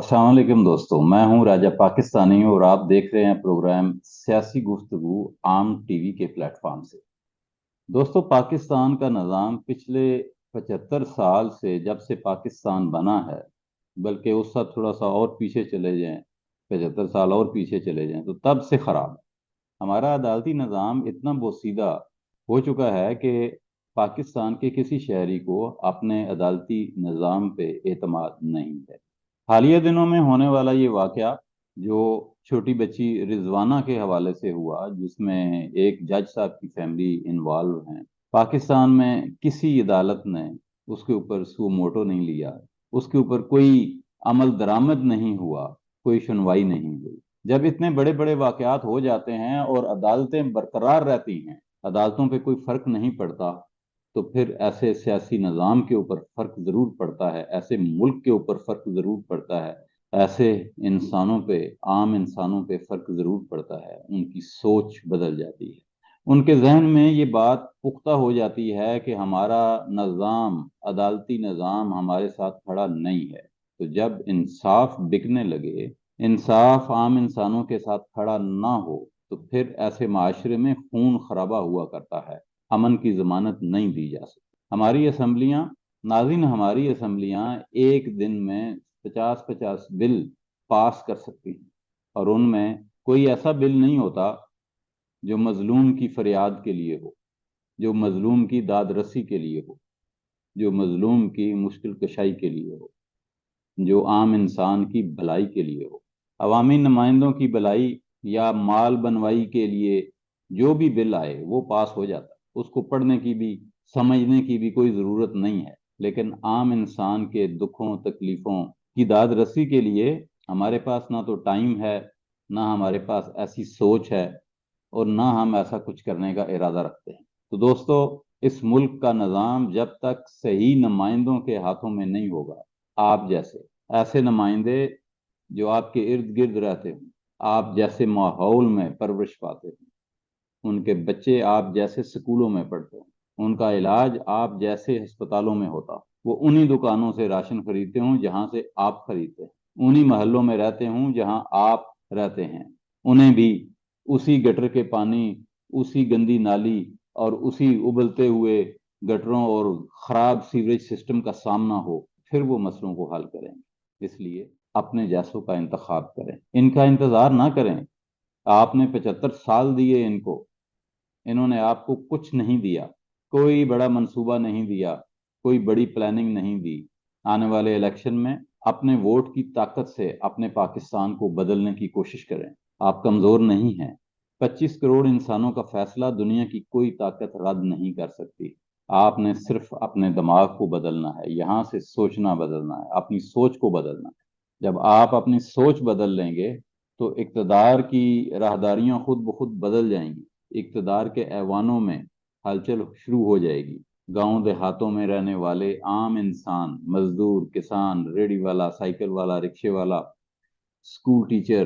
अस्सलाम वालेकुम दोस्तों, मैं हूं राजा पाकिस्तानी और आप देख रहे हैं प्रोग्राम सियासी गुफ्तगू आम टीवी के प्लेटफॉर्म से। दोस्तों, पाकिस्तान का निज़ाम पिछले 75 साल से, जब से पाकिस्तान बना है, बल्कि उससे थोड़ा सा और पीछे चले जाएं, 75 साल और पीछे चले जाएं, तो तब से ख़राब है। हमारा अदालती निज़ाम इतना बोसीदा हो चुका है कि पाकिस्तान के किसी शहरी को अपने अदालती निज़ाम पे एतमाद नहीं है। हालिया दिनों में होने वाला ये वाकया जो छोटी बच्ची रिजवाना के हवाले से हुआ, जिसमें एक जज साहब की फैमिली इन्वॉल्व है, पाकिस्तान में किसी अदालत ने उसके ऊपर सू मोटो नहीं लिया, उसके ऊपर कोई अमल दरामद नहीं हुआ, कोई सुनवाई नहीं हुई। जब इतने बड़े बड़े वाकयात हो जाते हैं और अदालतें बरकरार रहती हैं, अदालतों पे कोई फर्क नहीं पड़ता, तो फिर ऐसे सियासी निज़ाम के ऊपर फर्क ज़रूर पड़ता है, ऐसे मुल्क के ऊपर फर्क ज़रूर पड़ता है, ऐसे इंसानों पे, आम इंसानों पे फर्क ज़रूर पड़ता है। उनकी सोच बदल जाती है, उनके जहन में ये बात पुख्ता हो जाती है कि हमारा निज़ाम, अदालती निज़ाम हमारे साथ खड़ा नहीं है। तो जब इंसाफ बिकने लगे, इंसाफ आम इंसानों के साथ खड़ा ना हो, तो फिर ऐसे माशरे में खून खराबा हुआ करता है, अमन की जमानत नहीं दी जा सकती। हमारी असम्बलियाँ, नाज़रीन, हमारी असम्बलियाँ एक दिन में 50-50 बिल पास कर सकती हैं, और उनमें कोई ऐसा बिल नहीं होता जो मजलूम की फरियाद के लिए हो, जो मजलूम की दाद रसी के लिए हो, जो मजलूम की मुश्किल कशाई के लिए हो, जो आम इंसान की भलाई के लिए हो। अवामी नुमाइंदों की भलाई या माल बनवाई के लिए जो भी बिल आए वो पास हो जाता है, उसको पढ़ने की भी, समझने की भी कोई ज़रूरत नहीं है। लेकिन आम इंसान के दुखों तकलीफ़ों की दाद रसी के लिए हमारे पास ना तो टाइम है, ना हमारे पास ऐसी सोच है, और ना हम ऐसा कुछ करने का इरादा रखते हैं। तो दोस्तों, इस मुल्क का निज़ाम जब तक सही नुमाइंदों के हाथों में नहीं होगा, आप जैसे ऐसे नुमाइंदे जो आपके इर्द गिर्द रहते हों, आप जैसे माहौल में परवरिश पाते हों, उनके बच्चे आप जैसे स्कूलों में पढ़ते हों, उनका इलाज आप जैसे अस्पतालों में होता हो, वो उन्हीं दुकानों से राशन खरीदते हों जहां से आप खरीदते हैं, उन्हीं मोहल्लों में रहते हों जहां आप रहते हैं, उन्हें भी उसी गटर के पानी, उसी गंदी नाली और उसी उबलते हुए गटरों और खराब सीवरेज सिस्टम का सामना हो, फिर वो मसलों को हल करेंगे। इसलिए अपने जैसों का इंतखाब करें, इनका इंतजार ना करें। आपने 75 साल दिए इनको, इन्होंने आपको कुछ नहीं दिया, कोई बड़ा मंसूबा नहीं दिया, कोई बड़ी प्लानिंग नहीं दी। आने वाले इलेक्शन में अपने वोट की ताकत से अपने पाकिस्तान को बदलने की कोशिश करें। आप कमज़ोर नहीं हैं। 25 करोड़ इंसानों का फैसला दुनिया की कोई ताकत रद्द नहीं कर सकती। आपने सिर्फ अपने दिमाग को बदलना है, यहाँ से सोचना बदलना है, अपनी सोच को बदलना है। जब आप अपनी सोच बदल लेंगे तो इक़्तिदार की राहदारियां खुद ब खुद बदल जाएंगी, इक़्तिदार के ऐवानों में हलचल शुरू हो जाएगी। गांव देहातों में रहने वाले आम इंसान, मजदूर, किसान, रेडी वाला, साइकिल वाला, रिक्शे वाला, स्कूल टीचर,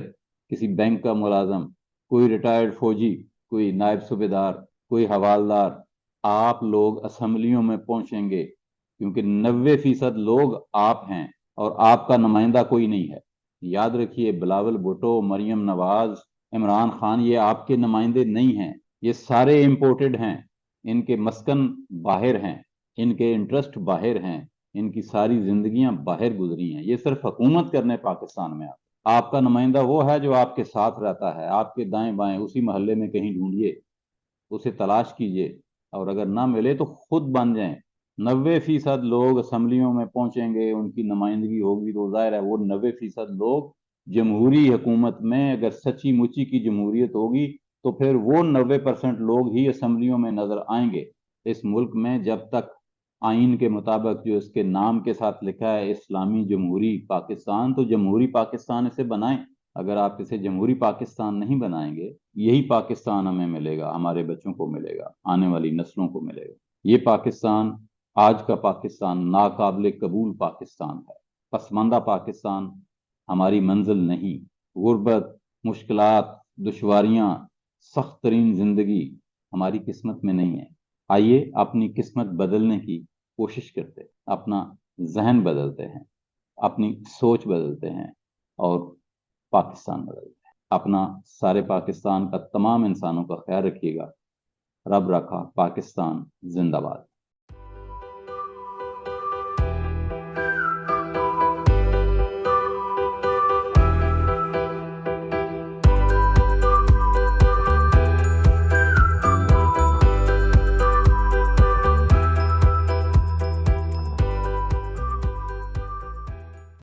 किसी बैंक का मुलाजम, कोई रिटायर्ड फौजी, कोई नायब सूबेदार, कोई हवालदार, आप लोग असम्बलियों में पहुंचेंगे, क्योंकि 90% लोग आप हैं और आपका नुमाइंदा कोई नहीं है। याद रखिए, बिलावल भुट्टो, मरियम नवाज, इमरान खान, ये आपके नुमाइंदे नहीं हैं। ये सारे इम्पोर्टेड हैं, इनके मस्कन बाहर हैं, इनके इंटरेस्ट बाहर हैं, इनकी सारी जिंदगियां बाहर गुजरी हैं। ये सिर्फ हुकूमत करने पाकिस्तान में आपका नुमाइंदा वो है जो आपके साथ रहता है, आपके दाएं बाएं, उसी मोहल्ले में कहीं ढूंढिए, उसे तलाश कीजिए, और अगर ना मिले तो खुद बन जाएं। 90% लोग असम्बलियों में पहुंचेंगे, उनकी नुमाइंदगी होगी, तो जाहिर है वो 90% लोग जमहूरी हुकूमत में, अगर सच्ची मुच्ची की जमहूरियत होगी, तो फिर वो 90% लोग ही असम्बलियों में नजर आएंगे। इस मुल्क में जब तक आइन के मुताबिक, जो इसके नाम के साथ लिखा है इस्लामी जमहूरी पाकिस्तान, तो जमहूरी पाकिस्तान इसे बनाएं। अगर आप इसे जमहूरी पाकिस्तान नहीं बनाएंगे, यही पाकिस्तान हमें मिलेगा, हमारे बच्चों को मिलेगा, आने वाली नस्लों को मिलेगा। ये पाकिस्तान, आज का पाकिस्तान, नाकाबिल कबूल पाकिस्तान है, पसमानदा पाकिस्तान हमारी मंजिल नहीं। गुर्बत, मुश्किलात, दुश्वारियाँ, सख्त तरीन जिंदगी हमारी किस्मत में नहीं है। आइए अपनी किस्मत बदलने की कोशिश करते, अपना जहन बदलते हैं, अपनी सोच बदलते हैं, اور پاکستان بدل جائے۔ اپنا سارے پاکستان کا تمام انسانوں کا خیال رکھیے گا۔ رب رکھا، پاکستان زندہ باد۔